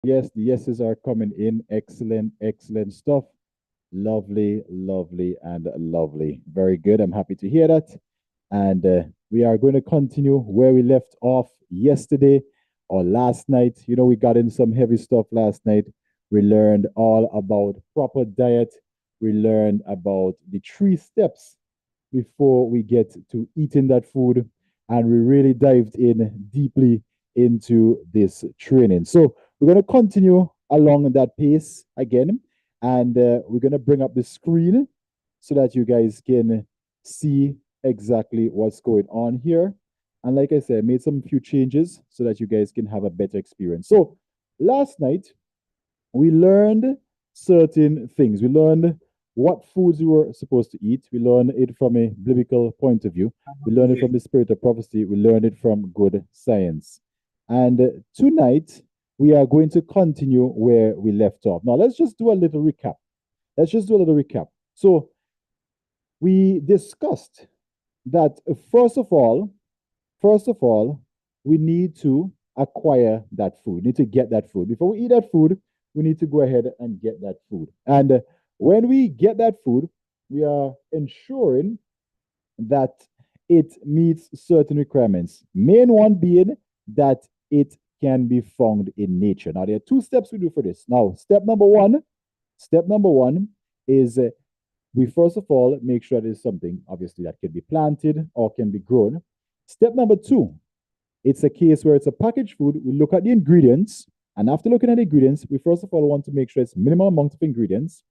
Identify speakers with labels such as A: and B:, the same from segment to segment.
A: Yes, the yeses are coming in. Excellent, excellent stuff. Lovely, lovely, and lovely. Very good. I'm happy to hear that. And we are going to continue where we left off yesterday or last night. You know, we got in some heavy stuff last night. We learned all about proper diet. We learned about the 3 steps before we get to eating that food. And we really dived in deeply into this training. So we're going to continue along that pace again. And we're going to bring up the screen so that you guys can see exactly what's going on here. And like I said, I made some few changes so that you guys can have a better experience. So last night, we learned certain things. We learned what foods we were supposed to eat. We learned it from a biblical point of view. We learned it from the spirit of prophecy. We learned it from good science. And tonight, we are going to continue where we left off. Now, let's just do a little recap. Let's just do a little recap. So, we discussed that first of all, we need to acquire that food. We need to get that food. Before we eat that food, we need to go ahead and get that food. And when we get that food, we are ensuring that it meets certain requirements. Main one being that it can be found in nature. Now, there are 2 steps we do for this. Now, step number one is we first of all make sure there's something obviously that can be planted or can be grown. Step number two, it's a case where it's a packaged food. We look at the ingredients, and after looking at the ingredients, we first of all want to make sure it's minimal amount of ingredients,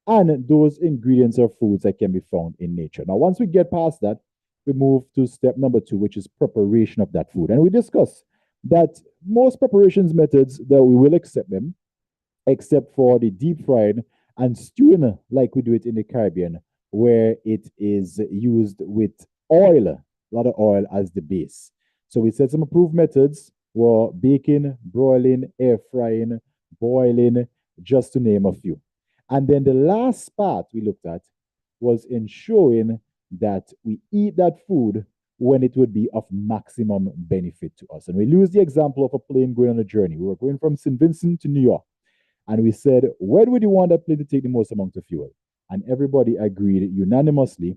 A: and those ingredients are foods that can be found in nature. Now, once we get past that, we move to step number two, which is preparation of that food. And we discuss that most preparations methods that we will accept them, except for the deep fried and stewing, like we do it in the Caribbean, where it is used with oil, a lot of oil as the base. So we said some approved methods were baking, broiling, air frying, boiling, just to name a few. And then the last part we looked at was ensuring that we eat that food when it would be of maximum benefit to us. And we use the example of a plane going on a journey. We were going from St. Vincent to New York. And we said, where would you want that plane to take the most amount of fuel? And everybody agreed unanimously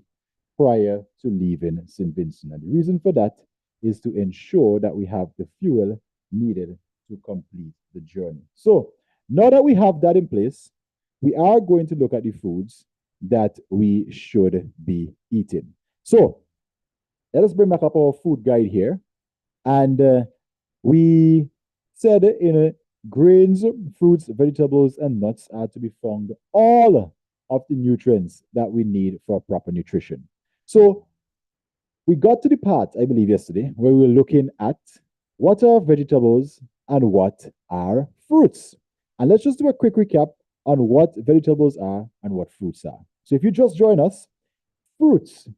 A: prior to leaving St. Vincent. And the reason for that is to ensure that we have the fuel needed to complete the journey. So now that we have that in place, we are going to look at the foods that we should be eating. So let us bring back up our food guide here. And we said in grains, fruits, vegetables, and nuts are to be found all of the nutrients that we need for proper nutrition. So we got to the part, I believe, yesterday where we were looking at what are vegetables and what are fruits. And let's just do a quick recap on what vegetables are and what fruits are. So if you just join us, fruits,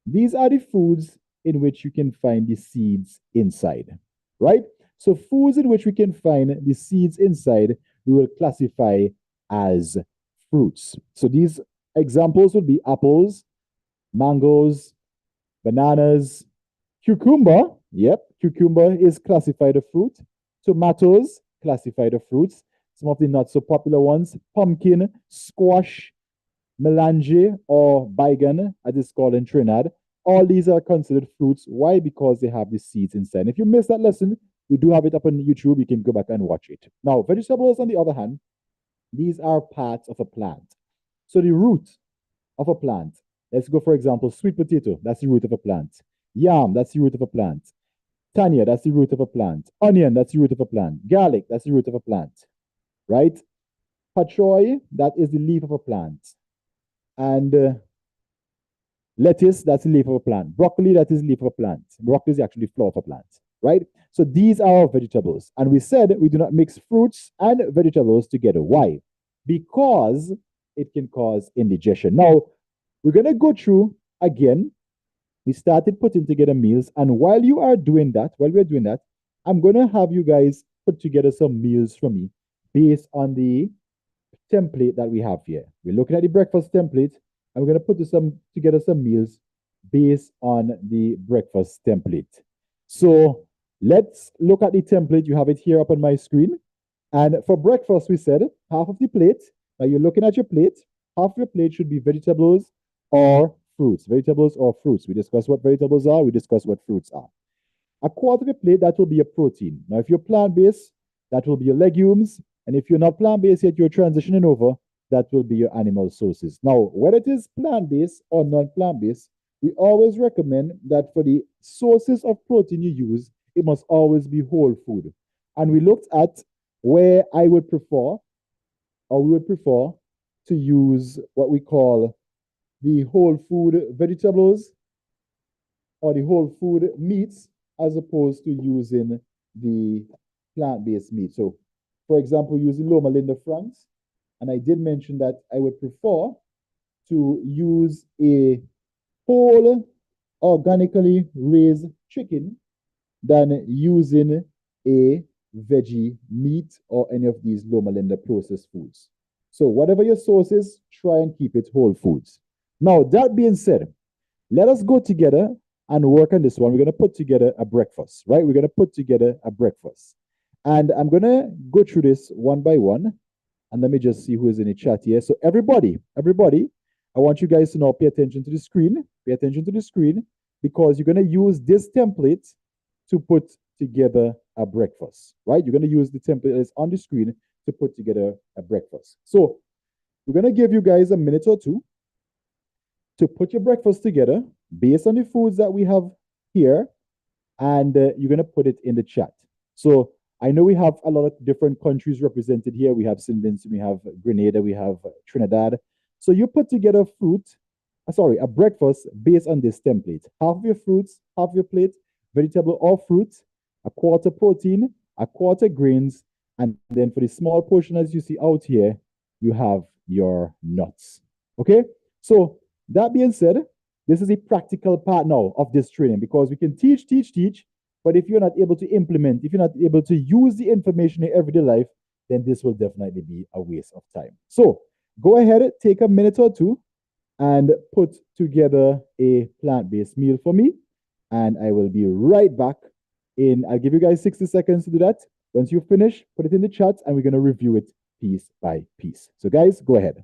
A: these are the foods in which you can find the seeds inside, right? So foods in which we can find the seeds inside, we will classify as fruits. So these examples would be apples, mangoes, bananas, cucumber. Yep, cucumber is classified a fruit. Tomatoes, classified a fruits. Some of the not so popular ones, pumpkin, squash, melange, or baigan, as it's called in Trinidad. All these are considered fruits. Why? Because they have the seeds inside. If you missed that lesson, we do have it up on YouTube. You can go back and watch it. Now, vegetables, on the other hand, these are parts of a plant. So the root of a plant, let's go for example, sweet potato, that's the root of a plant. Yam, that's the root of a plant. Tanya, that's the root of a plant. Onion, that's the root of a plant. Garlic, that's the root of a plant, right? Pachoy, that is the leaf of a plant. And lettuce, that's the leaf of a plant. Broccoli, that is the leaf of a plant. Broccoli is actually the flower of a plant, right? So these are our vegetables. And we said we do not mix fruits and vegetables together. Why? Because it can cause indigestion. Now, we're going to go through again. We started putting together meals. And while you are doing that, while we're doing that, I'm going to have you guys put together some meals for me based on the template that we have here. We're looking at the breakfast template, and we're going to put together some meals based on the breakfast template. So let's look at the template. You have it here up on my screen. And for breakfast, we said half of the plate. Now you're looking at your plate. Half of your plate should be vegetables or fruits. Vegetables or fruits. We discussed what vegetables are. We discussed what fruits are. A quarter of a plate, that will be a protein. Now, if you're plant-based, that will be your legumes. And if you're not plant-based yet, you're transitioning over, that will be your animal sources. Now, whether it is plant-based or non-plant-based, we always recommend that for the sources of protein you use, it must always be whole food. And we looked at where I would prefer, or we would prefer, to use what we call the whole food vegetables or the whole food meats as opposed to using the plant-based meat. So, for example, using Loma Linda Franks, and I did mention that I would prefer to use a whole organically raised chicken than using a veggie meat or any of these Loma Linda processed foods. So whatever your source is, try and keep it whole foods. Now, that being said, let us go together and work on this one. We're going to put together a breakfast, right? We're going to put together a breakfast. And I'm going to go through this one by one. And let me just see who is in the chat here. So everybody, I want you guys to now pay attention to the screen. Pay attention to the screen because you're going to use this template to put together a breakfast, right? You're going to use the template that's on the screen to put together a breakfast. So we're going to give you guys a minute or two to put your breakfast together based on the foods that we have here, and you're going to put it in the chat. So I know we have a lot of different countries represented here. We have St. Vincent, we have Grenada, we have Trinidad. So you put together a breakfast based on this template. Half of your fruits, half of your plate, vegetable or fruit, a quarter protein, a quarter grains, and then for the small portion as you see out here, you have your nuts. Okay? So that being said, this is a practical part now of this training because we can teach, but if you're not able to implement, if you're not able to use the information in everyday life, then this will definitely be a waste of time. So go ahead, take a minute or two and put together a plant-based meal for me. And I will be right back I'll give you guys 60 seconds to do that. Once you finish, put it in the chat and we're going to review it piece by piece. So guys, go ahead.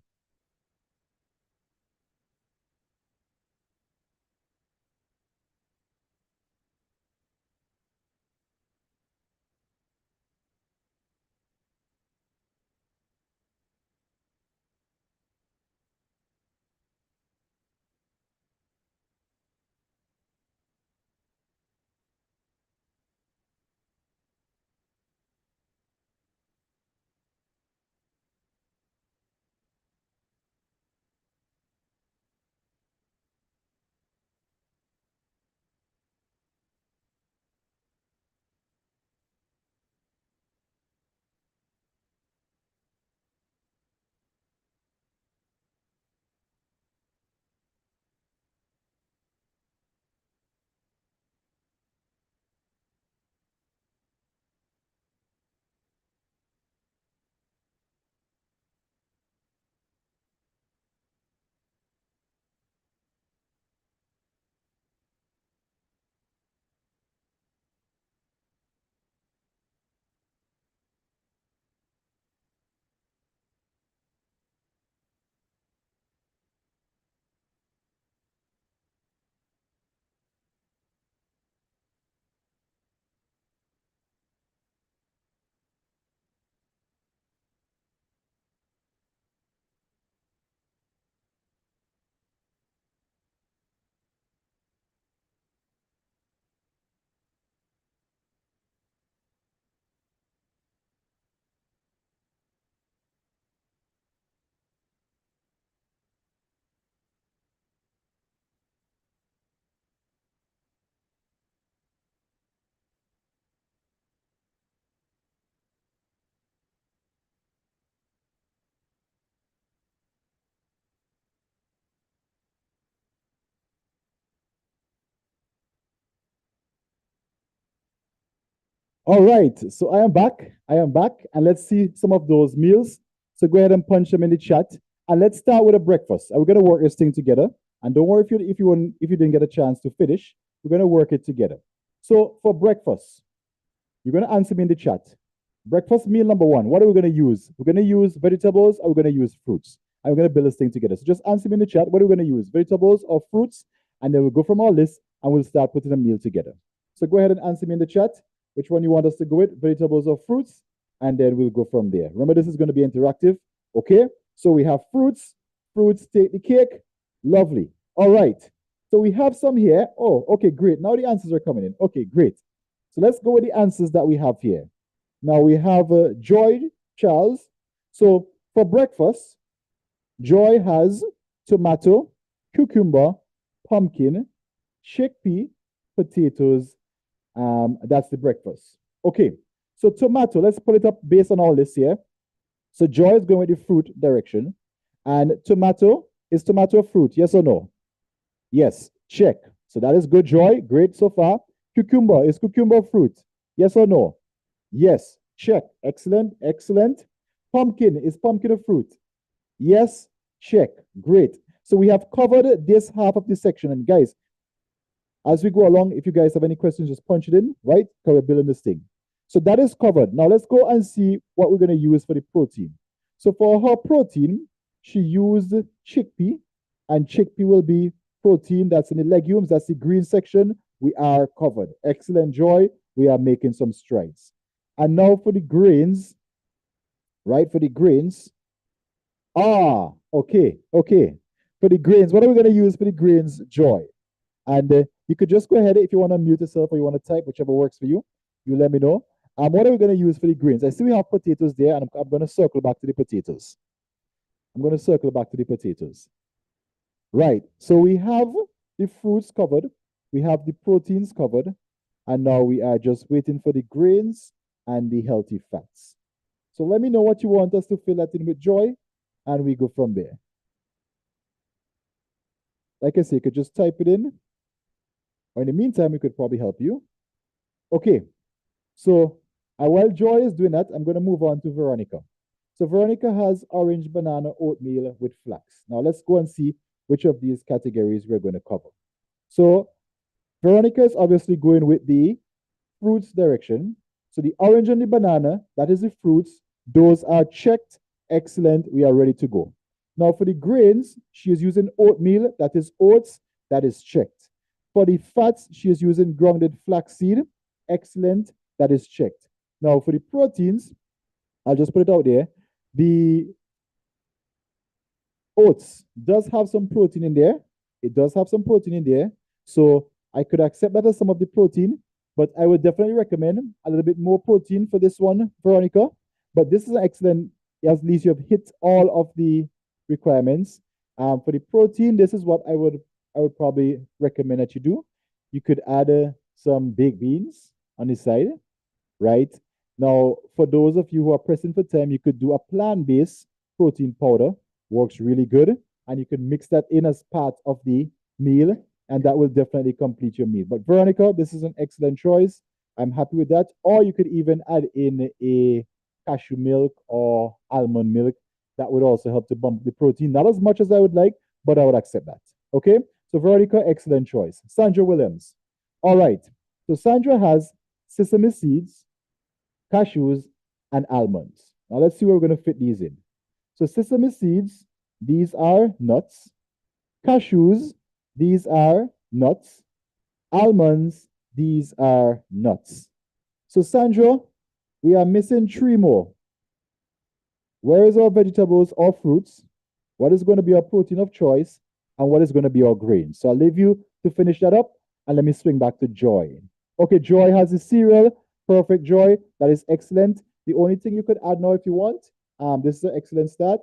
A: All right, so I am back. And let's see some of those meals. So go ahead and punch them in the chat, and let's start with a breakfast. And we're gonna work this thing together. And don't worry if you didn't get a chance to finish. We're gonna work it together. So for breakfast, you're gonna answer me in the chat. Breakfast meal number one. What are we going to use? We're going to use vegetables or we're going to use fruits? And we're going to build this thing together. So just answer me in the chat. What are we going to use? Vegetables or fruits? And then we'll go from our list and we'll start putting a meal together. So go ahead and answer me in the chat. Which one you want us to go with? Vegetables or fruits? And then we'll go from there. Remember, this is going to be interactive. Okay? So we have fruits. Fruits take the cake. Lovely. All right. So we have some here. Oh, okay, great. Now the answers are coming in. Okay, great. So let's go with the answers that we have here. Now we have Joy Charles. So for breakfast, Joy has tomato, cucumber, pumpkin, chickpea, potatoes. That's the breakfast. Okay, so tomato, let's pull it up based on all this here. So Joy is going with the fruit direction. And tomato, is tomato a fruit? Yes or no? Yes, check. So that is good, Joy. Great so far. Cucumber, is cucumber fruit? Yes or no? Yes, check. Excellent, excellent. Pumpkin, is pumpkin a fruit? Yes, check. Great. So we have covered this half of this section. And guys, as we go along, if you guys have any questions, just punch it in, right? Because we're building this thing. So that is covered. Now let's go and see what we're going to use for the protein. So for her protein, she used chickpea, and chickpea will be protein that's in the legumes. That's the green section. We are covered. Excellent, Joy. We are making some strides. And now for the grains, right? For the grains. Okay. For the grains, what are we going to use for the grains, Joy? And you could just go ahead if you want to mute yourself or you want to type, whichever works for you. You let me know. What are we going to use for the grains? I see we have potatoes there, and I'm going to circle back to the potatoes. Right. So we have the fruits covered. We have the proteins covered. And now we are just waiting for the grains and the healthy fats. So let me know what you want us to fill that in with, Joy, and we go from there. Like I say, you could just type it in. Or in the meantime, we could probably help you. Okay. So while Joy is doing that, I'm going to move on to Veronica. So Veronica has orange banana oatmeal with flax. Now let's go and see which of these categories we're going to cover. So Veronica is obviously going with the fruits direction. So the orange and the banana, that is the fruits. Those are checked. Excellent. We are ready to go. Now for the grains, she is using oatmeal. That is oats. That is checked. For the fats, she is using grounded flaxseed. Excellent. That is checked. Now for the proteins, I'll just put it out there. The oats does have some protein in there. It does have some protein in there. So I could accept that as some of the protein, but I would definitely recommend a little bit more protein for this one, Veronica. But this is an excellent, at least you have hit all of the requirements. For the protein, this is what I would probably recommend that you do. You could add some baked beans on the side, right? Now, for those of you who are pressing for time, you could do a plant-based protein powder. Works really good. And you can mix that in as part of the meal, and that will definitely complete your meal. But Veronica, this is an excellent choice. I'm happy with that. Or you could even add in a cashew milk or almond milk. That would also help to bump the protein. Not as much as I would like, but I would accept that. Okay? So Veronica, excellent choice. Sandra Williams. All right. So Sandra has sesame seeds, cashews, and almonds. Now let's see where we're going to fit these in. So sesame seeds, these are nuts. Cashews, these are nuts. Almonds, these are nuts. So Sandra, we are missing 3 more. Where is our vegetables or fruits? What is going to be our protein of choice? And what is going to be our grain? So I'll leave you to finish that up, and let me swing back to Joy. Okay, Joy has the cereal. Perfect, Joy. That is excellent. The only thing you could add now if you want, this is an excellent start,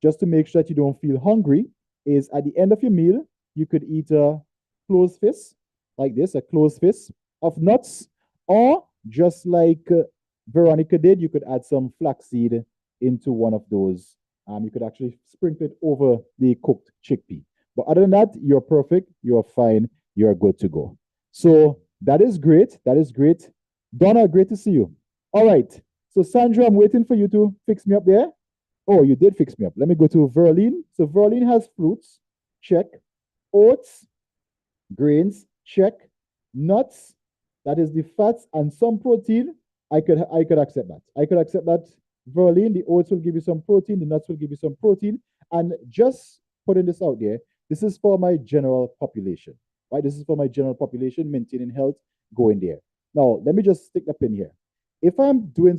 A: just to make sure that you don't feel hungry, is at the end of your meal, you could eat a closed fist, like this, a closed fist of nuts, or just like Veronica did, you could add some flaxseed into one of those. You could actually sprinkle it over the cooked chickpea. But other than that, you're perfect, you're fine, you're good to go. So that is great. That is great. Donna, great to see you. All right. So Sandra, I'm waiting for you to fix me up there. Oh, you did fix me up. Let me go to Verlene. So Verlene has fruits. Check. Oats, grains. Check. Nuts. That is the fats and some protein. I could accept that. I could accept that. Verlene, the oats will give you some protein, the nuts will give you some protein. And just putting this out there, this is for my general population, right? This is for my general population, maintaining health, going there. Now, let me just stick a pin here. If I'm working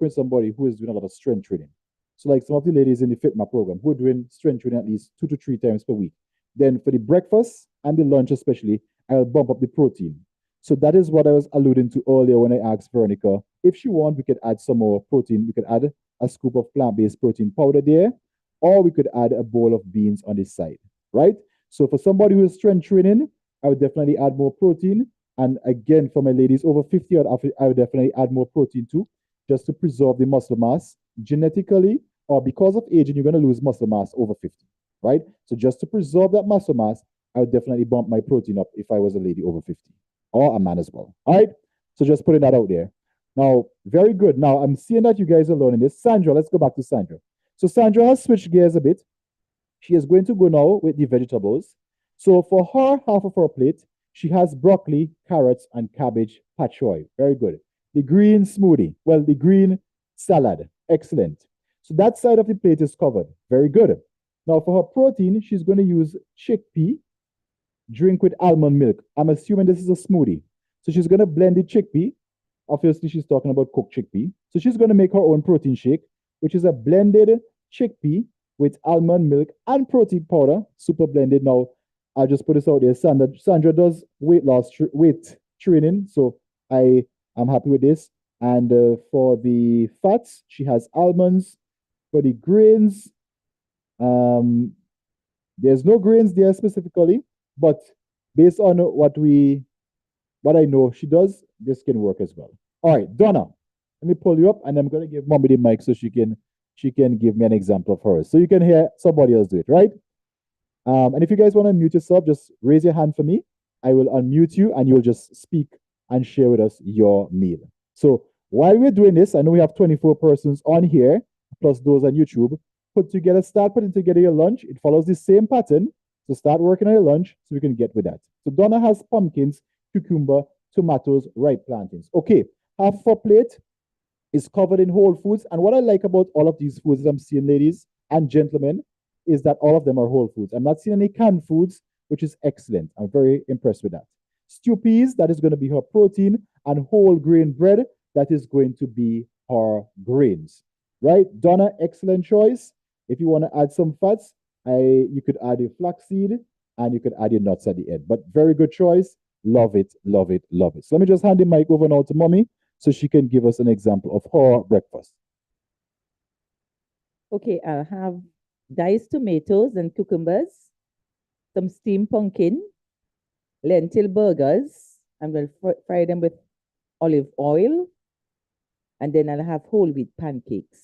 A: with somebody who is doing a lot of strength training, so like some of the ladies in the FitMap program who are doing strength training at least 2 to 3 times per week, then for the breakfast and the lunch especially, I'll bump up the protein. So that is what I was alluding to earlier when I asked Veronica if she wants, we could add some more protein. We could add a scoop of plant-based protein powder there, or we could add a bowl of beans on this side, right? So for somebody who is strength training, I would definitely add more protein. And again, for my ladies over 50, I would definitely add more protein too, just to preserve the muscle mass. Genetically, or because of aging, you're going to lose muscle mass over 50, right? So just to preserve that muscle mass, I would definitely bump my protein up if I was a lady over 50 or a man as well. All right. So just putting that out there. Now, very good. Now, I'm seeing that you guys are learning this. Sandra, let's go back to Sandra. So Sandra has switched gears a bit. She is going to go now with the vegetables. So for her half of her plate, she has broccoli, carrots, and cabbage pat choy. Very good. The green smoothie. Well, the green salad. Excellent. So that side of the plate is covered. Very good. Now for her protein, she's going to use chickpea, drink with almond milk. I'm assuming this is a smoothie. So she's going to blend the chickpea. Obviously, she's talking about cooked chickpea. So she's going to make her own protein shake, which is a blended chickpea with almond milk and protein powder, super blended. Now, I'll just put this out there. Sandra does weight training, so I am happy with this. And for the fats, she has almonds. For the grains, there's no grains there specifically, but based on what I know she does, this can work as well. All right, Donna, let me pull you up, and I'm gonna give Mommy the mic so she can give me an example of hers, so you can hear somebody else do it, right? And if you guys want to mute yourself, just raise your hand for me. I will unmute you, and you'll just speak and share with us your meal. So while we're doing this, I know we have 24 persons on here, plus those on YouTube. Start putting together your lunch. It follows the same pattern. So start working on your lunch so we can get with that. So Donna has pumpkins, cucumber, tomatoes, ripe plantains. Okay, half of our plate is covered in whole foods. And what I like about all of these foods that I'm seeing, ladies and gentlemen, is that all of them are whole foods. I'm not seeing any canned foods, which is excellent. I'm very impressed with that. Stew peas, that is going to be her protein, and whole grain bread, that is going to be her grains. Right? Donna, excellent choice. If you want to add some fats, you could add a flaxseed and you could add your nuts at the end. But very good choice. Love it, love it, love it. So let me just hand the mic over now to Mommy so she can give us an example of her breakfast.
B: Okay, I'll have diced tomatoes and cucumbers, some steamed pumpkin, lentil burgers. I'm going to fry them with olive oil, and then I'll have whole wheat pancakes.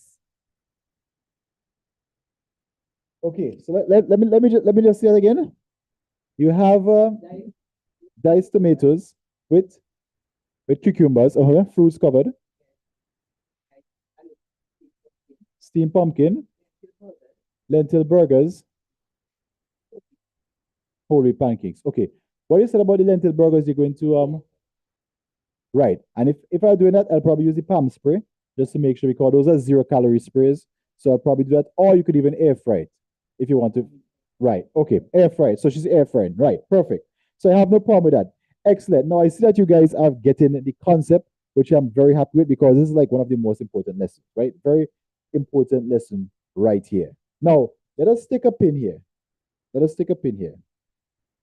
A: Okay, so let me just say it again. You have diced tomatoes with cucumbers, fruits covered, steamed pumpkin, lentil burgers, whole wheat pancakes. Okay, what you said about the lentil burgers, you're going to right. And if I'm doing that, I'll probably use the palm spray just to make sure, because those are 0-calorie sprays. So I'll probably do that, or you could even air fry it if you want to. Right. Okay. Air fried. So she's air frying. Right. Perfect. So I have no problem with that. Excellent. Now I see that you guys are getting the concept, which I'm very happy with, because this is like one of the most important lessons, right? Very important lesson right here. Now, let us stick a pin here. Let us stick a pin here.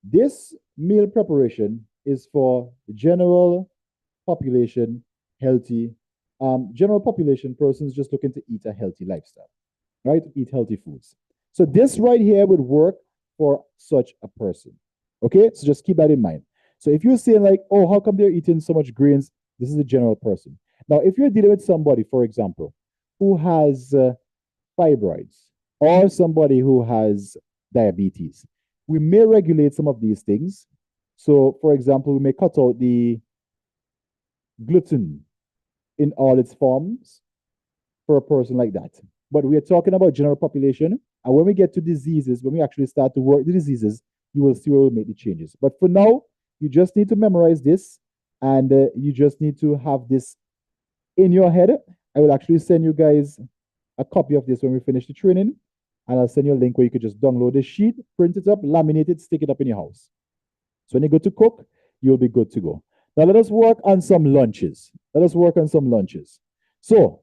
A: This meal preparation is for the general population, general population persons just looking to eat a healthy lifestyle, right? Eat healthy foods. So this right here would work for such a person. Okay, so just keep that in mind. So if you're saying like, oh, how come they're eating so much grains? This is a general person. Now, if you're dealing with somebody, for example, who has fibroids, or somebody who has diabetes, we may regulate some of these things. So, for example, we may cut out the gluten in all its forms for a person like that. But we are talking about general population. And when we get to diseases, when we actually start to work the diseases, you will see where we'll make the changes. But for now, you just need to memorize this, and you just need to have this in your head, I will actually send you guys a copy of this when we finish the training. And I'll send you a link where you could just download the sheet, print it up, laminate it, stick it up in your house. So when you go to cook, you'll be good to go. Now let us work on some lunches. Let us work on some lunches. So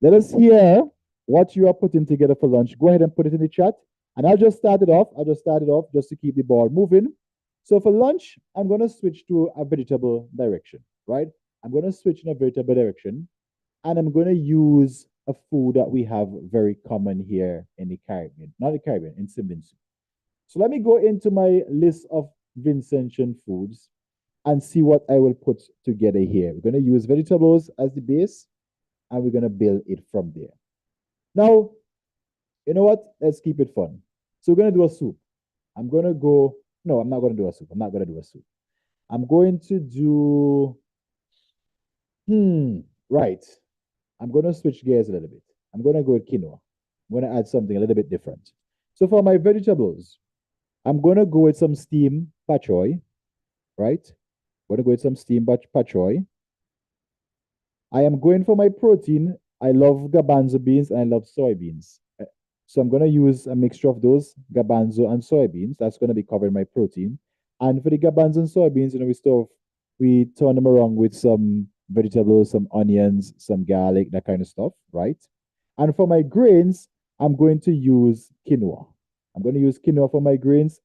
A: let us hear what you are putting together for lunch. Go ahead and put it in the chat. And I'll just start it off. I'll just start it off just to keep the ball moving. So for lunch, I'm going to switch to a vegetable direction, right? I'm going to switch in a vegetable direction. And I'm going to use a food that we have very common here in the Caribbean. Not the Caribbean, in St. Vincent. So let me go into my list of Vincentian foods and see what I will put together here. We're going to use vegetables as the base, and we're going to build it from there. Now, you know what? Let's keep it fun. So we're going to do a soup. I'm going to go, no, I'm not going to do a soup. I'm not going to do a soup. I'm going to do, right. I'm going to switch gears a little bit. I'm going to go with quinoa. I'm going to add something a little bit different. So for my vegetables, I'm going to go with some steamed pak choy, right? I'm going to go with some steamed pak choy. I am going for my protein. I love garbanzo beans and I love soybeans. So I'm going to use a mixture of those, garbanzo and soybeans. That's going to be covering my protein. And for the garbanzo and soybeans, we turn them around with some vegetables, some onions, some garlic, that kind of stuff, right? And for my grains, I'm going to use quinoa. I'm going to use quinoa for my grains.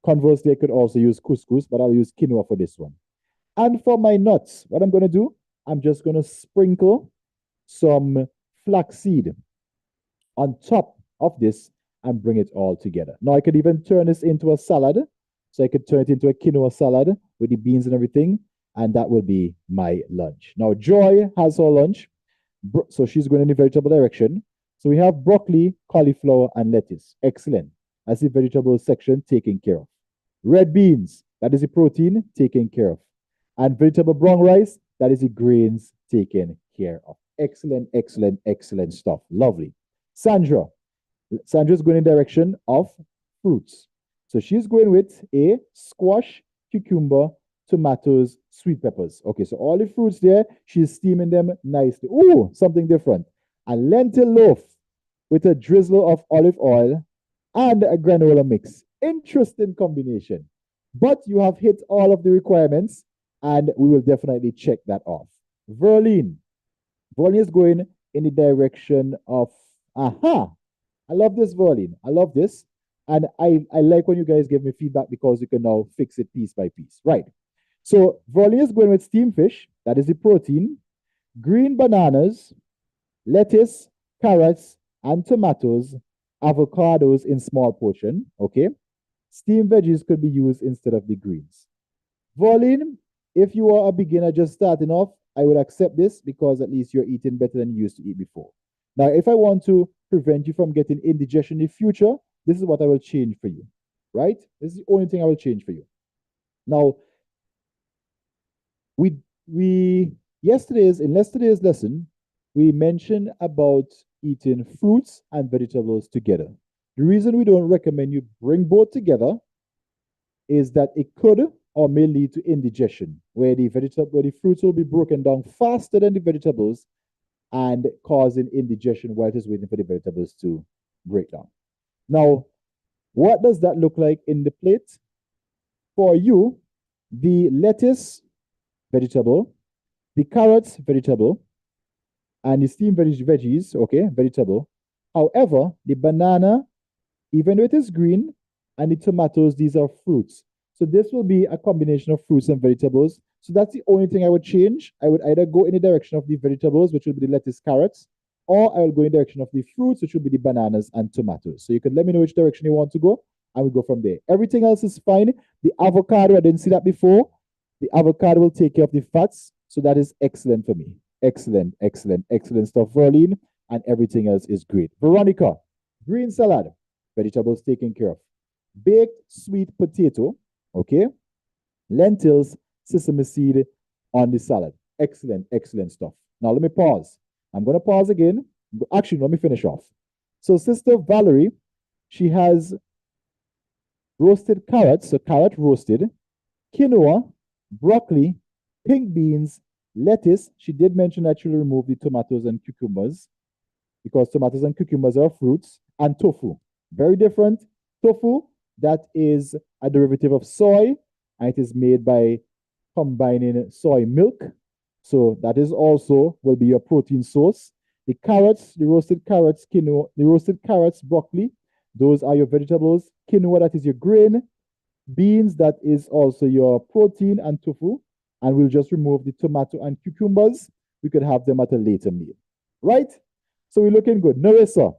A: Conversely, I could also use couscous, but I'll use quinoa for this one. And for my nuts, what I'm going to do, I'm just going to sprinkle some flaxseed on top of this and bring it all together. Now, I could even turn this into a salad. So I could turn it into a quinoa salad with the beans and everything, and that will be my lunch. Now, Joy has her lunch, so she's going in the vegetable direction. So we have broccoli, cauliflower, and lettuce. Excellent. That's the vegetable section taken care of. Red beans, that is the protein taken care of. And vegetable brown rice, that is the grains taken care of. Excellent, excellent, excellent stuff. Lovely. Sandra's going in the direction of fruits. So she's going with a squash, cucumber, tomatoes, sweet peppers. Okay, so all the fruits there, she's steaming them nicely. Ooh, something different. A lentil loaf with a drizzle of olive oil and a granola mix. Interesting combination. But you have hit all of the requirements, and we will definitely check that off. Verlene. Verlene is going in the direction of, aha, I love this, Verlene. I love this. And I like when you guys give me feedback because you can now fix it piece by piece. Right. So Verlene is going with steamed fish. That is the protein. Green bananas, lettuce, carrots, and tomatoes, avocados in small portion. Okay. Steamed veggies could be used instead of the greens. Verlene, if you are a beginner just starting off, I would accept this because at least you're eating better than you used to eat before. Now, if I want to prevent you from getting indigestion in the future, this is what I will change for you, right? This is the only thing I will change for you. Now, in yesterday's lesson, we mentioned about eating fruits and vegetables together. The reason we don't recommend you bring both together is that it could or may lead to indigestion, where the fruits will be broken down faster than the vegetables and causing indigestion while it is waiting for the vegetables to break down. Now, what does that look like in the plate? For you, the lettuce, vegetable, the carrots, vegetable, and the steamed veggies, okay, vegetable. However, the banana, even though it is green, and the tomatoes, these are fruits. So this will be a combination of fruits and vegetables. So that's the only thing I would change. I would either go in the direction of the vegetables, which will be the lettuce, carrots, or I will go in the direction of the fruits, which will be the bananas and tomatoes. So you can let me know which direction you want to go, and we go from there. Everything else is fine. The avocado, I didn't see that before. The avocado will take care of the fats. So that is excellent for me. Excellent, excellent, excellent stuff, Verlene. And everything else is great. Veronica, green salad, vegetables taken care of. Baked sweet potato, okay? Lentils, sesame seed on the salad. Excellent, excellent stuff. Now let me pause. I'm going to pause again. Actually, let me finish off. So Sister Valerie, she has roasted carrots, so carrot roasted, quinoa, broccoli, pink beans, Lettuce, she did mention that she'll remove the tomatoes and cucumbers because tomatoes and cucumbers are fruits. And tofu, very different. Tofu, that is a derivative of soy, and it is made by combining soy milk. So that is also will be your protein source. The carrots, the roasted carrots, quinoa, the roasted carrots, broccoli, those are your vegetables. Quinoa, that is your grain. Beans, that is also your protein, and tofu. And we'll just remove the tomato and cucumbers. We could have them at a later meal. Right? So we're looking good. Narissa.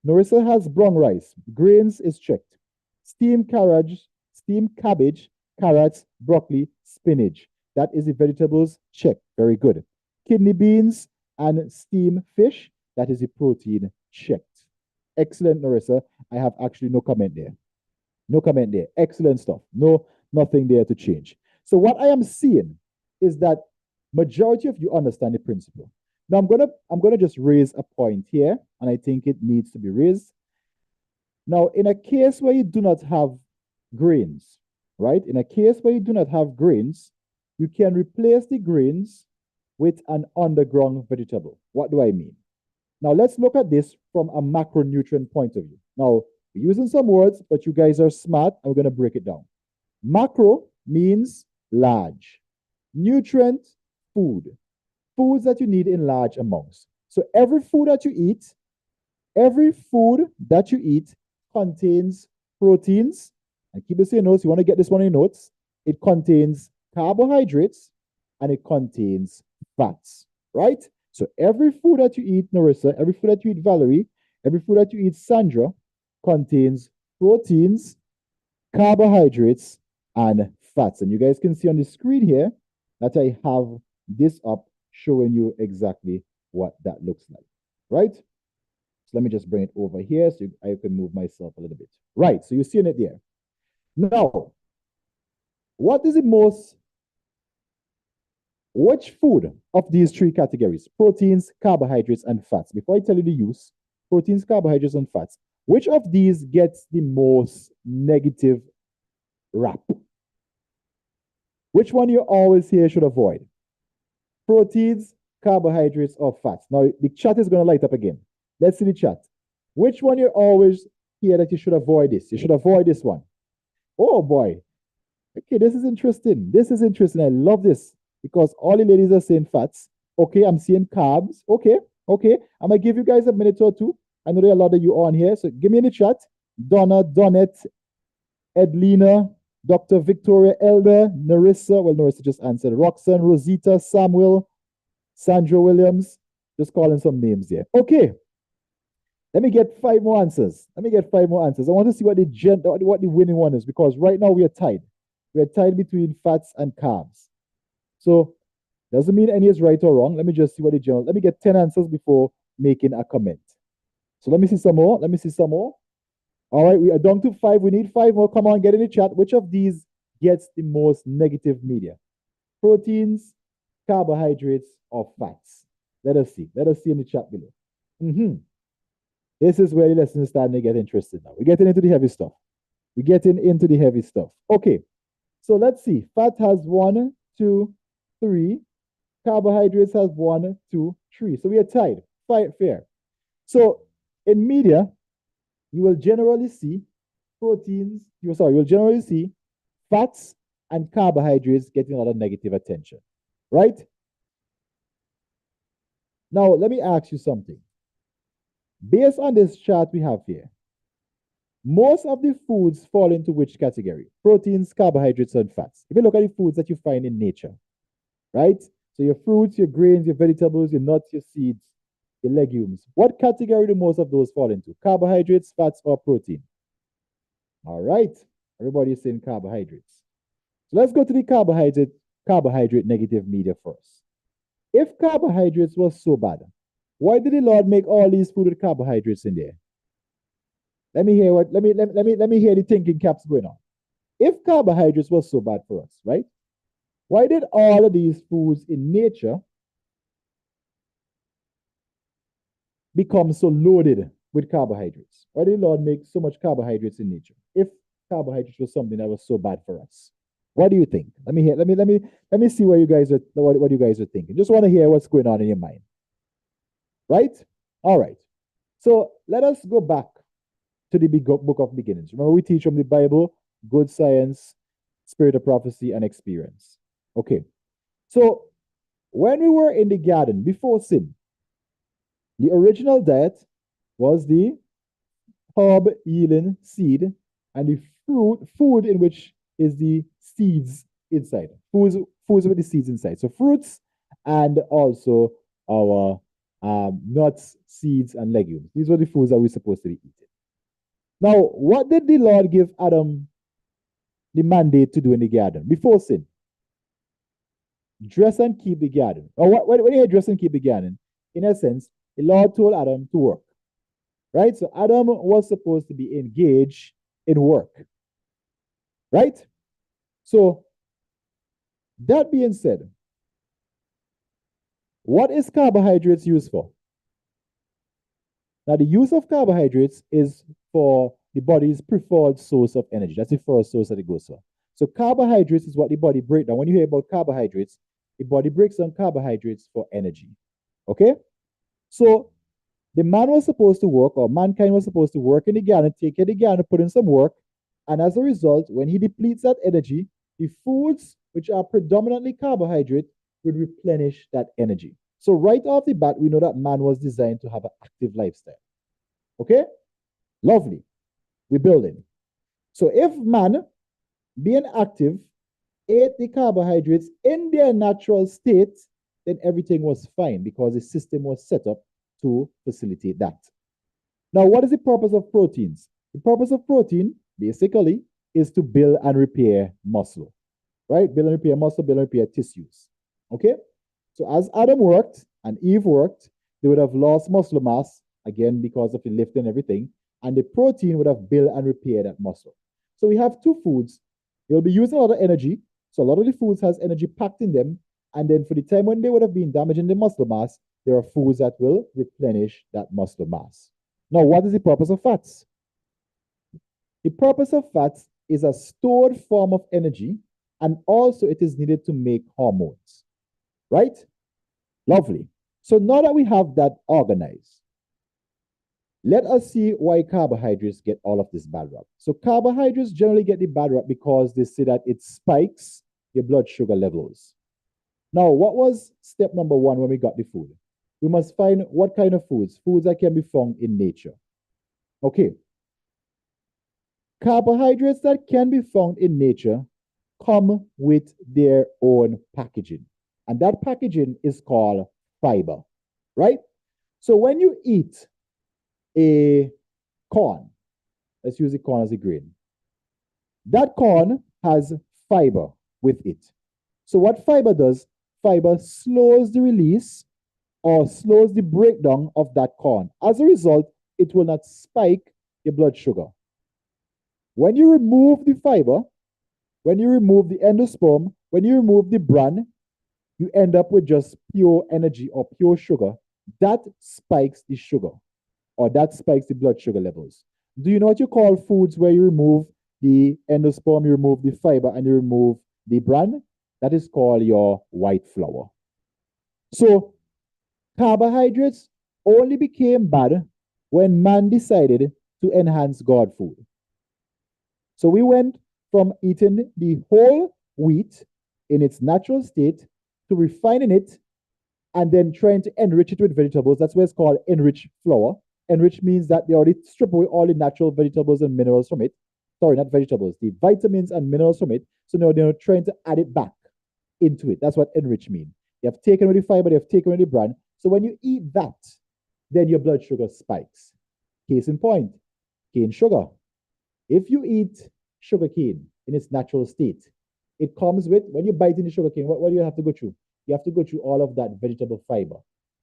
A: Narissa has brown rice. Grains is checked. Steamed cabbage, carrots, broccoli, spinach. That is the vegetables. Check. Very good. Kidney beans and steamed fish. That is the protein. Checked. Excellent, Narissa. I have actually no comment there. No comment there. Excellent stuff. No, nothing there to change. So what I am seeing is that majority of you understand the principle. Now I'm gonna just raise a point here, and I think it needs to be raised. Now, in a case where you do not have grains, right? In a case where you do not have grains, you can replace the grains with an underground vegetable. What do I mean? Now let's look at this from a macronutrient point of view. Now, we're using some words, but you guys are smart, and we're going to break it down. Macro means large. Nutrient, food. Foods that you need in large amounts. So every food that you eat contains proteins. And keep this in your notes. You want to get this one in your notes. It contains carbohydrates and it contains fats, right? So every food that you eat, Narissa, every food that you eat, Valerie, every food that you eat, Sandra, contains proteins, carbohydrates, and fats. And you guys can see on the screen here that I have this up showing you exactly what that looks like, right? So let me just bring it over here so I can move myself a little bit. Right, so you're seeing it there. Now, what is the most, which food of these three categories, proteins, carbohydrates, and fats, before I tell you the use, proteins, carbohydrates, and fats, which of these gets the most negative rap? Which one you always hear should avoid? Proteins, carbohydrates, or fats? Now, the chat is going to light up again. Let's see the chat. Which one you always hear that you should avoid this? You should avoid this one. Oh, boy. Okay, this is interesting. This is interesting. I love this because all the ladies are saying fats. Okay, I'm seeing carbs. Okay, okay. I'm going to give you guys a minute or two. I know there are a lot of you on here, so give me in the chat. Donna, Donette, Edlina, Dr. Victoria Elder, Narissa, well, Narissa just answered, Roxanne, Rosita, Samuel, Sandra Williams, just calling some names here. Okay, let me get 5 more answers. I want to see what the winning one is because right now we are tied. We are tied between fats and carbs. So doesn't mean any is right or wrong. Let me just see what the general, let me get 10 answers before making a comment. So let me see some more. All right, we are down to 5. We need 5 more. Come on, get in the chat. Which of these gets the most negative media? Proteins, carbohydrates, or fats? Let us see. Let us see in the chat below. This is where the lesson is starting to get interested now. We're getting into the heavy stuff. Okay, so let's see. Fat has 1, 2, 3. Carbohydrates has 1, 2, 3. So we are tied. Fair. So in media, you will generally see fats and carbohydrates getting a lot of negative attention, right? Now, let me ask you something. Based on this chart we have here, most of the foods fall into which category? Proteins, carbohydrates, and fats. If you look at the foods that you find in nature, right? So your fruits, your grains, your vegetables, your nuts, your seeds, your legumes. What category do most of those fall into? Carbohydrates, fats, or protein? All right. Everybody's saying carbohydrates. So let's go to the carbohydrate negative media first. If carbohydrates was so bad, why did the Lord make all these food with carbohydrates in there? Let me hear the thinking caps going on. If carbohydrates was so bad for us, right? Why did all of these foods in nature become so loaded with carbohydrates? Why did the Lord make so much carbohydrates in nature if carbohydrates was something that was so bad for us? What do you think? Let me hear. Let me see what you guys are what you guys are thinking. Just want to hear what's going on in your mind. Right? All right. So let us go back to the big book of beginnings. Remember, we teach from the Bible, good science, spirit of prophecy, and experience. Okay. So when we were in the garden before sin, the original diet was the herb yielding seed and the food in which is the seeds inside. Foods with the seeds inside. So fruits and also our nuts, seeds, and legumes. These were the foods that we're supposed to be eating. Now, what did the Lord give Adam the mandate to do in the garden before sin? Dress and keep the garden. Or when you dress and keep the garden, in a sense, the Lord told Adam to work. Right? So Adam was supposed to be engaged in work. Right? So, that being said, what is carbohydrates used for? Now, the use of carbohydrates is for the body's preferred source of energy. That's the first source that it goes for. So, carbohydrates is what the body breaks down. When you hear about carbohydrates, the body breaks down carbohydrates for energy. Okay? So, the man was supposed to work, or mankind was supposed to work in the garden, take care of the garden, put in some work. And as a result, when he depletes that energy, the foods, which are predominantly carbohydrate, would replenish that energy. So right off the bat, we know that man was designed to have an active lifestyle. Okay? Lovely. We're building. So if man, being active, ate the carbohydrates in their natural state, then everything was fine because the system was set up to facilitate that. Now, what is the purpose of proteins? The purpose of protein, basically, is to build and repair muscle, right? Build and repair muscle, build and repair tissues. Okay? So as Adam worked and Eve worked, they would have lost muscle mass, again, because of the lift and everything, and the protein would have built and repaired that muscle. So we have two foods. They'll be using a lot of energy. So a lot of the foods has energy packed in them. And then for the time when they would have been damaging the muscle mass, there are foods that will replenish that muscle mass. Now, what is the purpose of fats? The purpose of fats is a stored form of energy, and also it is needed to make hormones. Right? Lovely. So now that we have that organized, let us see why carbohydrates get all of this bad rap. So carbohydrates generally get the bad rap because they say that it spikes your blood sugar levels. Now, what was step number one when we got the food? We must find what kind of foods that can be found in nature. Okay. Carbohydrates that can be found in nature come with their own packaging. And that packaging is called fiber, right? So when you eat a corn, let's use the corn as a grain, that corn has fiber with it. So what fiber does, fiber slows the release or slows the breakdown of that corn. As a result, it will not spike your blood sugar. When you remove the fiber, when you remove the endosperm, when you remove the bran, you end up with just pure energy or pure sugar. That spikes the sugar, or that spikes the blood sugar levels. Do you know what you call foods where you remove the endosperm, you remove the fiber, and you remove the bran? That is called your white flour. So carbohydrates only became bad when man decided to enhance God food. So we went from eating the whole wheat in its natural state to refining it and then trying to enrich it with vegetables. That's why it's called enriched flour. Enrich means that they already strip away all the natural vegetables and minerals from it. Sorry, not vegetables, the vitamins and minerals from it. So now they're trying to add it back into it. That's what enrich means. They have taken away the fiber, they have taken away the bran. So when you eat that, then your blood sugar spikes. Case in point, cane sugar. If you eat sugar cane in its natural state, it comes with, when you bite in the sugar cane, what do you have to go through? You have to go through all of that vegetable fiber,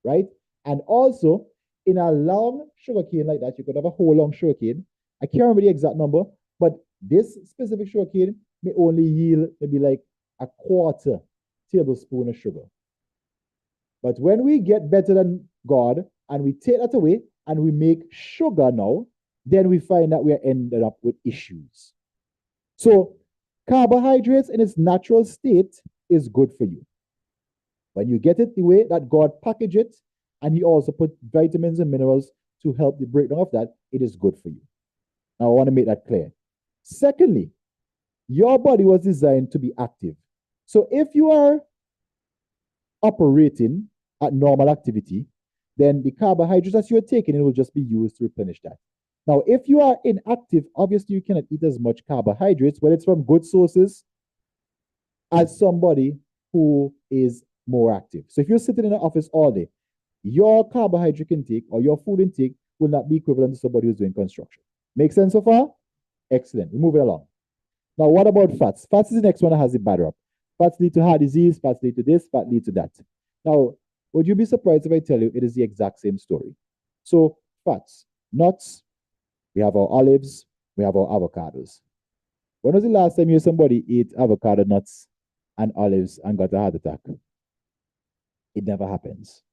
A: right? And also, in a long sugar cane like that, you could have a whole long sugar cane. I can't remember the exact number, but this specific sugar cane may only yield maybe like a quarter tablespoon of sugar. But when we get better than God and we take that away and we make sugar now, then we find that we are ended up with issues. So Carbohydrates in its natural state is good for you. When you get it the way that God packaged it, and He also put vitamins and minerals to help the breakdown of that, it is good for you. Now, I want to make that clear. Secondly, your body was designed to be active. So if you are operating at normal activity, then the carbohydrates that you're taking it will just be used to replenish that. Now, if you are inactive, obviously you cannot eat as much carbohydrates, whether it's from good sources, as somebody who is more active. So if you're sitting in the office all day, your carbohydrate intake or your food intake will not be equivalent to somebody who's doing construction. Make sense so far? Excellent. We move it along. Now, what about fats? Fats is the next one that has the bad rap. Fats lead to heart disease, fats lead to this, fat lead to that. Now, would you be surprised if I tell you it is the exact same story? So, fats, nuts, we have our olives, we have our avocados. When was the last time you heard somebody eat avocado nuts and olives and got a heart attack? It never happens.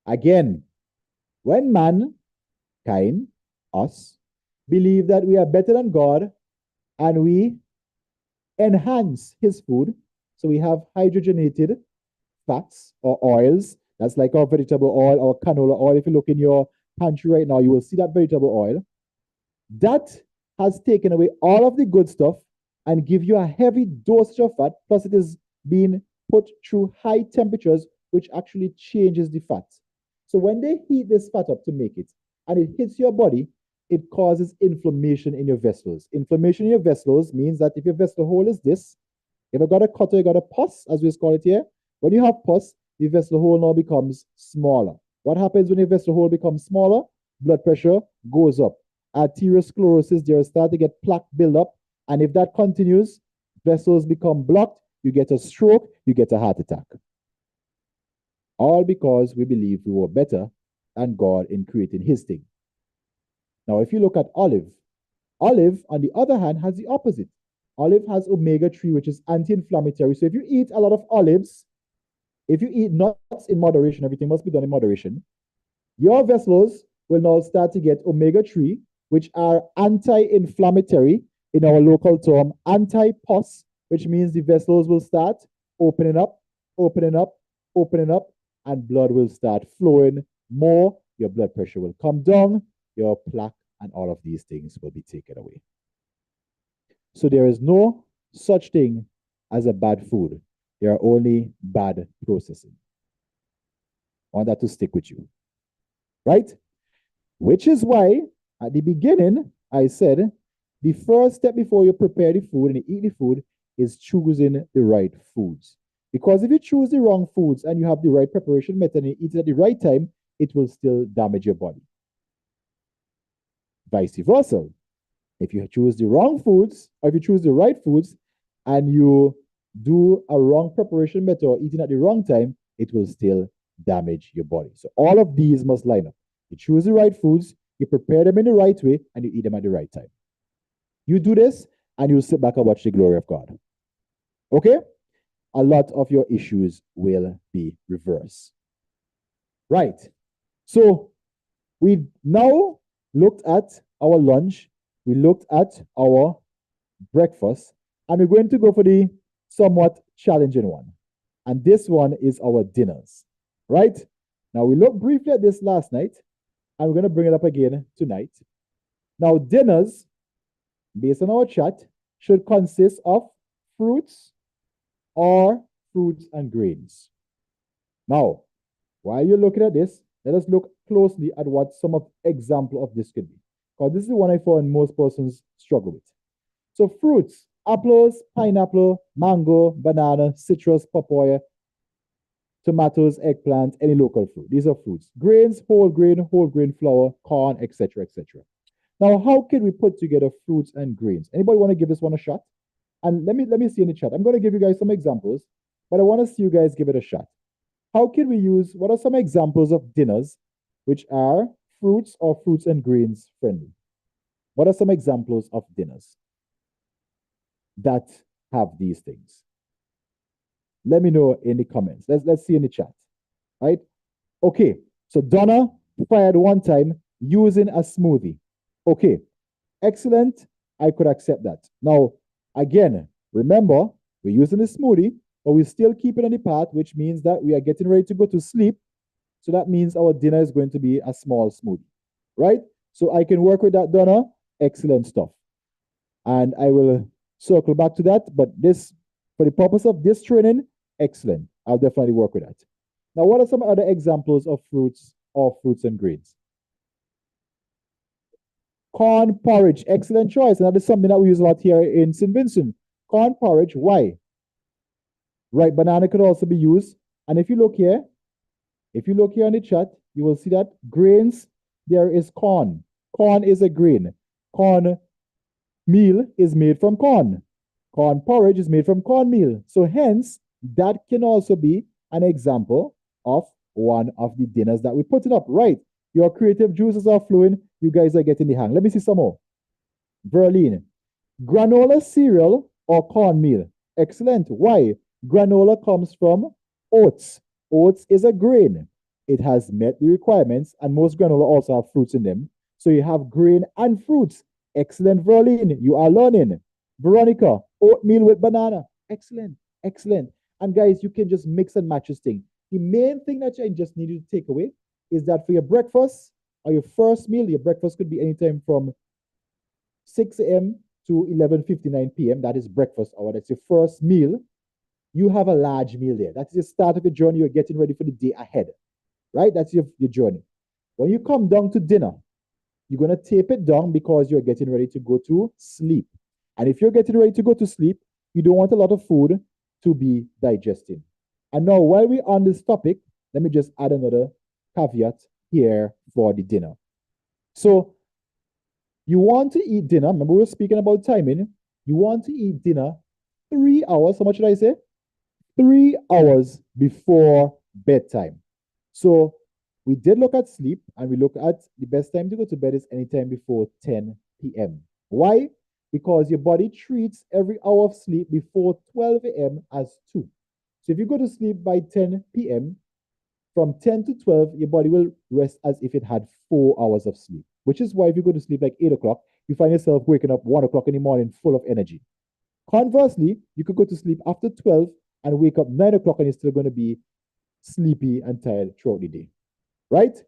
A: Again, when mankind, us, believe that we are better than God and we enhance His food, so we have hydrogenated fats or oils. That's like our vegetable oil or canola oil. If you look in your pantry right now, you will see that vegetable oil. That has taken away all of the good stuff and give you a heavy dosage of fat, plus it is being put through high temperatures, which actually changes the fat. So when they heat this fat up to make it, and it hits your body, it causes inflammation in your vessels. Inflammation in your vessels means that if your vessel hole is this, if you got a cut or you got a pus, as we call it here, when you have pus, the vessel hole now becomes smaller. What happens when your vessel hole becomes smaller? Blood pressure goes up. Arteriosclerosis, there start to get plaque build up. And if that continues, vessels become blocked, you get a stroke, you get a heart attack. All because we believe we were better than God in creating His thing. Now, if you look at olive, on the other hand, has the opposite. Olive has omega-3, which is anti-inflammatory. So if you eat a lot of olives, if you eat nuts in moderation, everything must be done in moderation, your vessels will now start to get omega-3, which are anti-inflammatory, in our local term, anti-pus, which means the vessels will start opening up, opening up, opening up, and blood will start flowing more. Your blood pressure will come down, your plaque and all of these things will be taken away. So there is no such thing as a bad food. There are only bad processing. I want that to stick with you. Right? Which is why at the beginning I said the first step before you prepare the food and you eat the food is choosing the right foods. Because if you choose the wrong foods and you have the right preparation method and you eat it at the right time, it will still damage your body. Vice versa. If you choose the wrong foods, or if you choose the right foods, and you do a wrong preparation method or eating at the wrong time, it will still damage your body. So all of these must line up. You choose the right foods, you prepare them in the right way, and you eat them at the right time. You do this, and you'll sit back and watch the glory of God. Okay? A lot of your issues will be reversed. Right. So we've now looked at our lunch, we looked at our breakfast, and we're going to go for the somewhat challenging one. And this one is our dinners, right? Now, we looked briefly at this last night, and we're going to bring it up again tonight. Now, dinners, based on our chat, should consist of fruits or fruits and grains. Now, while you're looking at this, let us look closely at what some of example of this could be. Because this is the one I find most persons struggle with. So fruits, apples, pineapple, mango, banana, citrus, papaya, tomatoes, eggplant, any local fruit. These are fruits. Grains, whole grain flour, corn, etc., etc. Now, how can we put together fruits and grains? Anybody want to give this one a shot? And let me see in the chat. I'm going to give you guys some examples, but I want to see you guys give it a shot. How can we use, what are some examples of dinners which are fruits or fruits and grains friendly? What are some examples of dinners that have these things? Let me know in the comments. Let's see in the chat. Right? Okay. So Donna fired one time using a smoothie. Okay. Excellent. I could accept that. Now, again, Remember, we're using a smoothie, but we still keep it on the path, which means that we are getting ready to go to sleep. So that means our dinner is going to be a small smoothie, right? So I can work with that, Donna. Excellent stuff. And I will circle back to that. But this, for the purpose of this training, excellent. I'll definitely work with that. Now, what are some other examples of fruits and grains? Corn porridge, excellent choice. And that is something that we use a lot here in St. Vincent. Corn porridge, why? Right, banana could also be used. And if you look here on the chat, you will see that grains, there is corn. Corn is a grain. Corn meal is made from corn. Corn porridge is made from cornmeal. So hence, that can also be an example of one of the dinners that we put it up. Right. Your creative juices are flowing. You guys are getting the hang. Let me see some more. Verlene. Granola cereal or cornmeal? Excellent. Why? Granola comes from oats. Oats is a grain. It has met the requirements, and most granola also have fruits in them. So you have grain and fruits. Excellent, Verlene. You are learning. Veronica, oatmeal with banana. Excellent, excellent. And guys, you can just mix and match this thing. The main thing that I just need you to take away is that for your breakfast or your first meal, your breakfast could be anytime from 6 a.m. to 11:59 p.m. That is breakfast hour. That's your first meal. You have a large meal there. That's the start of your journey. You're getting ready for the day ahead, right? That's your journey. When you come down to dinner, you're going to tape it down because you're getting ready to go to sleep. And if you're getting ready to go to sleep, you don't want a lot of food to be digesting. And now, while we're on this topic, let me just add another caveat here for the dinner. So, you want to eat dinner. Remember, we were speaking about timing. You want to eat dinner 3 hours. How much should I say? 3 hours before bedtime. So, we did look at sleep and we look at the best time to go to bed is anytime before 10 p.m. Why? Because your body treats every hour of sleep before 12 a.m. as 2. So if you go to sleep by 10 p.m., from 10 to 12, your body will rest as if it had 4 hours of sleep, which is why if you go to sleep like 8 o'clock, you find yourself waking up 1 o'clock in the morning full of energy. Conversely, you could go to sleep after 12 and wake up 9 o'clock and you're still going to be sleepy and tired throughout the day, right?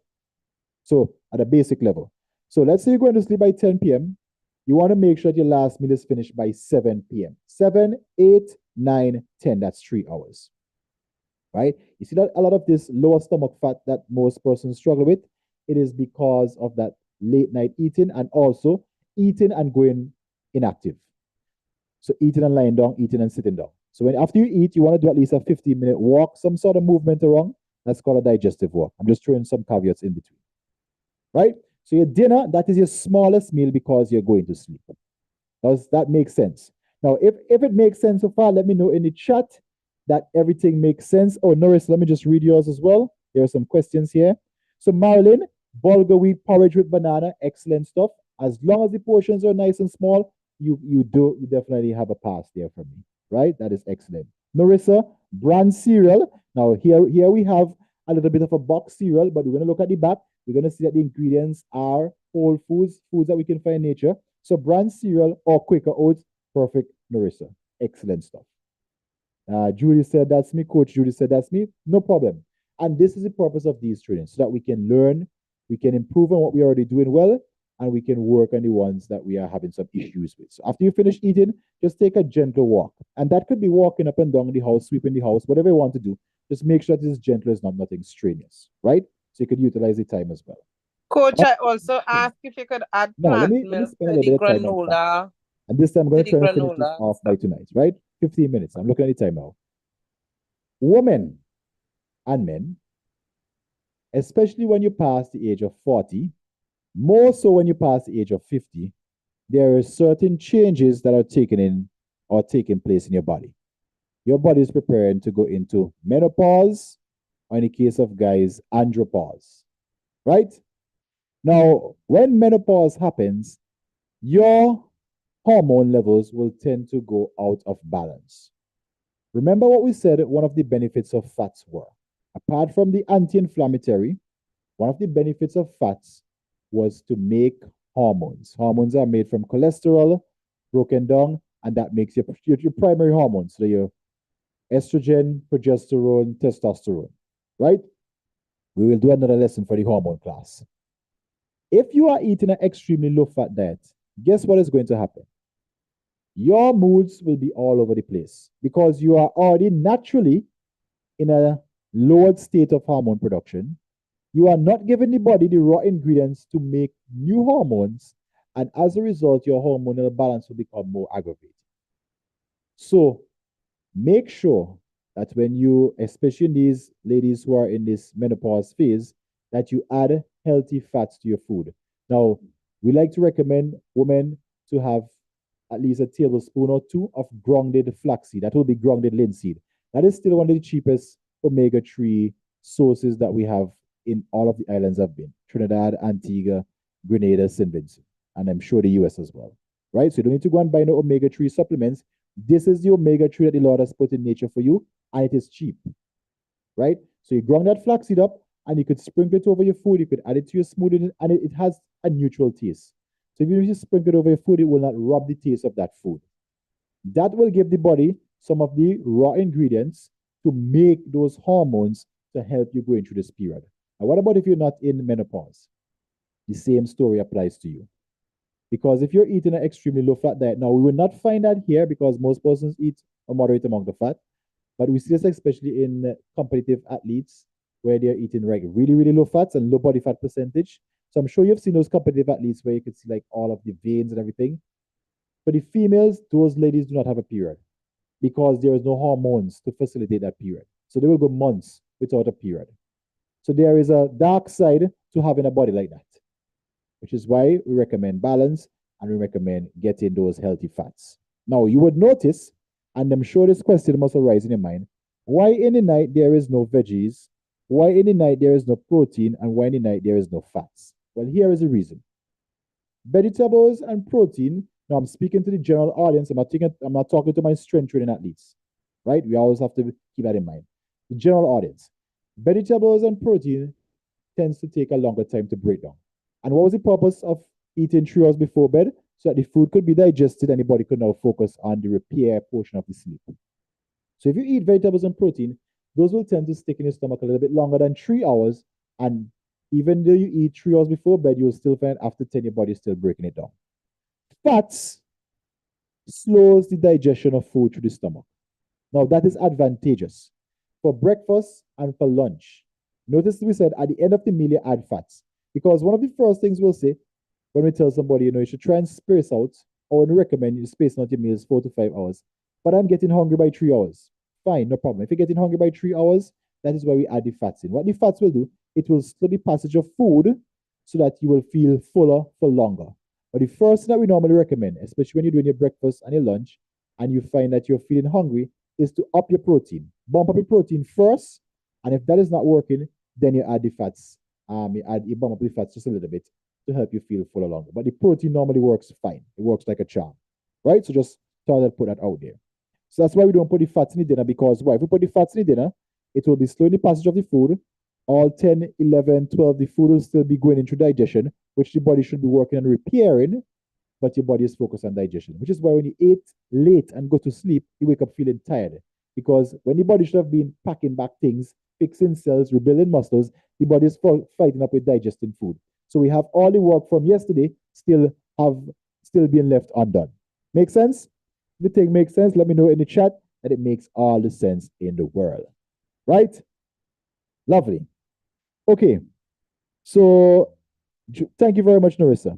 A: So at a basic level. So let's say you're going to sleep by 10 p.m. You want to make sure that your last meal is finished by 7 p.m. 7, 8, 9, 10. That's 3 hours, right? You see that a lot of this lower stomach fat that most persons struggle with, it is because of that late night eating and also eating and going inactive. So eating and lying down, eating and sitting down. So when after you eat, you want to do at least a 15-minute walk, some sort of movement around. That's called a digestive walk. I'm just throwing some caveats in between, right? So your dinner, that is your smallest meal because you're going to sleep. Does that make sense? Now, if it makes sense so far, let me know in the chat that everything makes sense. Oh, Norris, let me just read yours as well. There are some questions here. So Marilyn, bulgur wheat porridge with banana, excellent stuff. As long as the portions are nice and small, you definitely have a pass there for me, right? That is excellent. Narissa, bran cereal. Now here we have a little bit of a box cereal, but we're going to look at the back. We're going to see that the ingredients are whole foods that we can find in nature. So bran cereal or Quaker oats, perfect, Narissa. Excellent stuff. Judy said, that's me. Coach Judy said, that's me. No problem. And this is the purpose of these trainings, so that we can learn, we can improve on what we're already doing well, and we can work on the ones that we are having some issues with. So after you finish eating, just take a gentle walk. And that could be walking up and down the house, sweeping the house, whatever you want to do. Just make sure that it's gentle, it's not nothing strenuous, right? So you could utilize the time as well.
C: Coach, I also asked if you could add
A: Now, let
C: plant
A: me
C: milk
A: spend a
C: to
A: little
C: the
A: bit of time on that.
C: granola.
A: And this time I'm going to try and finish this
C: granola
A: off by tonight, right? 15 minutes. I'm looking at the time now. Women and men, especially when you pass the age of 40, more so when you pass the age of 50, there are certain changes that are taking place in your body. Your body is preparing to go into menopause, or in the case of guys, andropause, right? Now, when menopause happens, your hormone levels will tend to go out of balance. Remember what we said one of the benefits of fats were. Apart from the anti-inflammatory, one of the benefits of fats was to make hormones. Hormones are made from cholesterol, broken down, and that makes your primary hormones, so your estrogen, progesterone, testosterone, right? We will do another lesson for the hormone class. If you are eating an extremely low fat diet, guess what is going to happen? Your moods will be all over the place because you are already naturally in a lowered state of hormone production. You are not giving the body the raw ingredients to make new hormones, and as a result, your hormonal balance will become more aggravated. So make sure that when you, especially in these ladies who are in this menopause phase, that you add healthy fats to your food. Now, we like to recommend women to have at least a tablespoon or two of grounded flaxseed. That will be grounded linseed. That is still one of the cheapest omega-3 sources that we have in all of the islands I've been: Trinidad, Antigua, Grenada, St. Vincent, and I'm sure the US as well. Right? So you don't need to go and buy no omega-3 supplements. This is the omega-3 that the Lord has put in nature for you, and it is cheap. Right? So you ground that flaxseed up, and you could sprinkle it over your food. You could add it to your smoothie, and it has a neutral taste. So if you sprinkle it over your food, it will not rub the taste of that food. That will give the body some of the raw ingredients to make those hormones to help you going through this period. Now, what about if you're not in menopause? The same story applies to you. Because if you're eating an extremely low fat diet, now we will not find that here because most persons eat a moderate amount of fat, but we see this especially in competitive athletes where they're eating like really, really low fats and low body fat percentage. So I'm sure you've seen those competitive athletes where you can see like all of the veins and everything. For the females, those ladies do not have a period because there is no hormones to facilitate that period. So they will go months without a period. So there is a dark side to having a body like that, which is why we recommend balance and we recommend getting those healthy fats. Now, you would notice, and I'm sure this question must arise in your mind, why in the night there is no veggies, why in the night there is no protein, and why in the night there is no fats? Well, here is the reason. Vegetables and protein, now I'm speaking to the general audience, I'm not talking to my strength training athletes, right? We always have to keep that in mind. The general audience. Vegetables and protein tends to take a longer time to break down. And what was the purpose of eating 3 hours before bed? So that the food could be digested and the body could now focus on the repair portion of the sleep. So if you eat vegetables and protein, those will tend to stick in your stomach a little bit longer than 3 hours. And even though you eat 3 hours before bed, you will still find after 10 your body is still breaking it down. Fats slows the digestion of food through the stomach. Now that is advantageous for breakfast and for lunch. Notice we said at the end of the meal you add fats. Because one of the first things we'll say when we tell somebody, you should try and space out, or when we recommend you space out your meals 4 to 5 hours. But I'm getting hungry by 3 hours. Fine, no problem. If you're getting hungry by 3 hours, that is where we add the fats in. What the fats will do, it will slow the passage of food so that you will feel fuller for longer. But the first thing that we normally recommend, especially when you're doing your breakfast and your lunch, and you find that you're feeling hungry, is to up your protein. Bump up your protein first, and if that is not working, then you add the fats. You bump up the fats just a little bit to help you feel fuller longer. But the protein normally works fine. It works like a charm, right? So just put that out there. So that's why we don't put the fats in the dinner, because why? If we put the fats in the dinner, it will be slowing the passage of the food. All 10, 11, 12, the food will still be going into digestion, which the body should be working on repairing, but your body is focused on digestion, which is why when you eat late and go to sleep, you wake up feeling tired. Because when the body should have been packing back things, fixing cells, rebuilding muscles, the body is fighting up with digesting food. So we have all the work from yesterday still being left undone. Make sense? If you think makes sense, let me know in the chat that it makes all the sense in the world. Right? Lovely. Okay. So thank you very much, Narissa.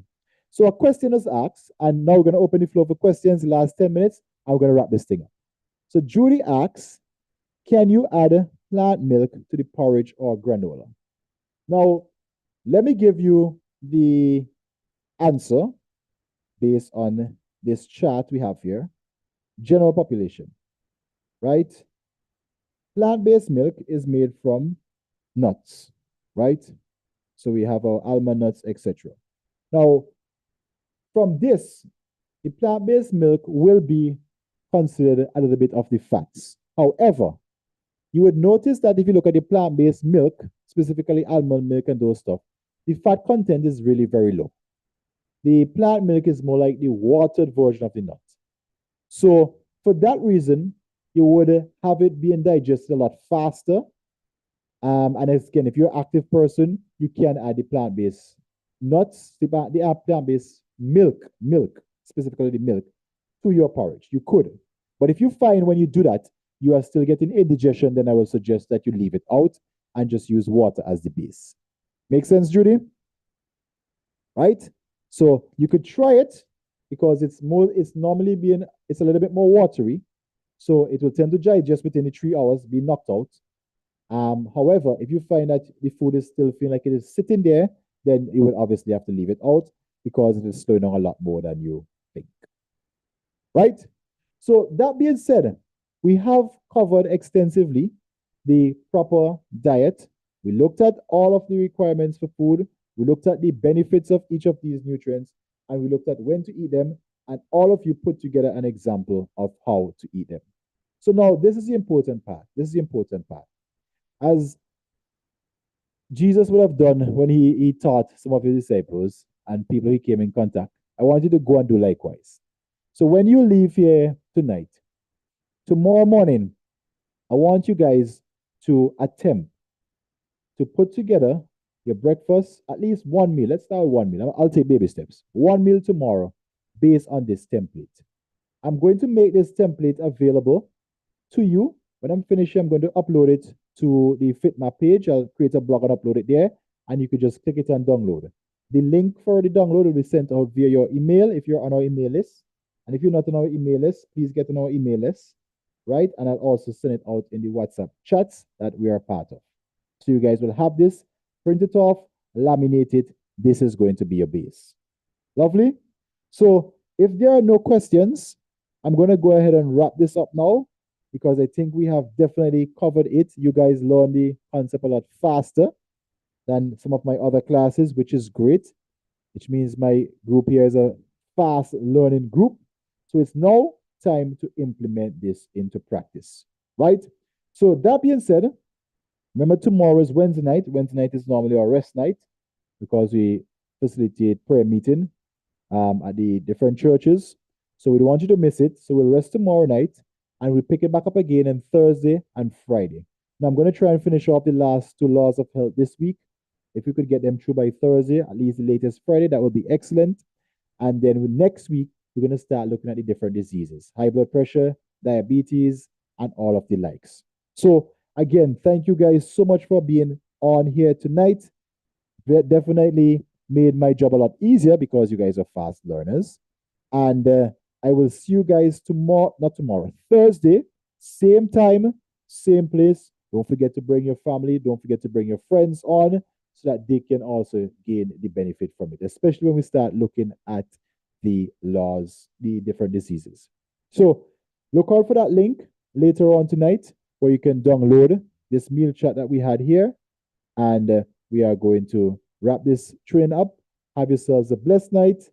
A: So a question is asked, and now we're going to open the floor for questions the last 10 minutes, and we're going to wrap this thing up. So Judy asks, can you add plant milk to the porridge or granola? Now, let me give you the answer based on this chart we have here. General population, right? Plant-based milk is made from nuts, right? So we have our almond nuts, etc. Now, from this, the plant-based milk will be considered a little bit of the fats. However, you would notice that if you look at the plant-based milk, specifically almond milk and those stuff, the fat content is really very low. The plant milk is more like the watered version of the nut. So for that reason, you would have it being digested a lot faster. And again, if you're an active person, you can add the plant-based nuts, the plant-based milk, specifically the milk, to your porridge. You could. But if you find when you do that, you are still getting indigestion, then I will suggest that you leave it out and just use water as the base. Make sense, Judy? Right? So you could try it because it's normally it's a little bit more watery. So it will tend to digest within the 3 hours, be knocked out. However, if you find that the food is still feeling like it is sitting there, then you will obviously have to leave it out because it is slowing down a lot more than you think. Right? So that being said, we have covered extensively the proper diet. We looked at all of the requirements for food. We looked at the benefits of each of these nutrients, and we looked at when to eat them, and all of you put together an example of how to eat them. So now this is the important part. This is the important part. As Jesus would have done when he taught some of his disciples and people he came in contact, I want you to go and do likewise. So when you leave here tonight, tomorrow morning, I want you guys to attempt to put together your breakfast, at least one meal. Let's start with one meal. I'll take baby steps. One meal tomorrow based on this template. I'm going to make this template available to you. When I'm finished, I'm going to upload it to the FitMap page. I'll create a blog and upload it there, and you can just click it and download. The link for the download will be sent out via your email if you're on our email list. And if you're not on our email list, please get on our email list, right? And I'll also send it out in the WhatsApp chats that we are part of. So you guys will have this, print it off, laminate it. This is going to be your base. Lovely. So if there are no questions, I'm going to go ahead and wrap this up now because I think we have definitely covered it. You guys learn the concept a lot faster than some of my other classes, which is great, which means my group here is a fast learning group. So it's now time to implement this into practice, right? So that being said, remember tomorrow is Wednesday night. Wednesday night is normally our rest night because we facilitate prayer meeting at the different churches. So we don't want you to miss it. So we'll rest tomorrow night and we'll pick it back up again on Thursday and Friday. Now I'm going to try and finish off the last 2 laws of health this week. If we could get them through by Thursday, at least the latest Friday, that would be excellent. And then next week, we're going to start looking at the different diseases, high blood pressure, diabetes, and all of the likes. So again, thank you guys so much for being on here tonight. That definitely made my job a lot easier because you guys are fast learners. And I will see you guys Thursday, same time, same place. Don't forget to bring your family. Don't forget to bring your friends on so that they can also gain the benefit from it, especially when we start looking at the laws, the different diseases. So look out for that link later on tonight where you can download this meal chat that we had here. And we are going to wrap this train up. Have yourselves a blessed night.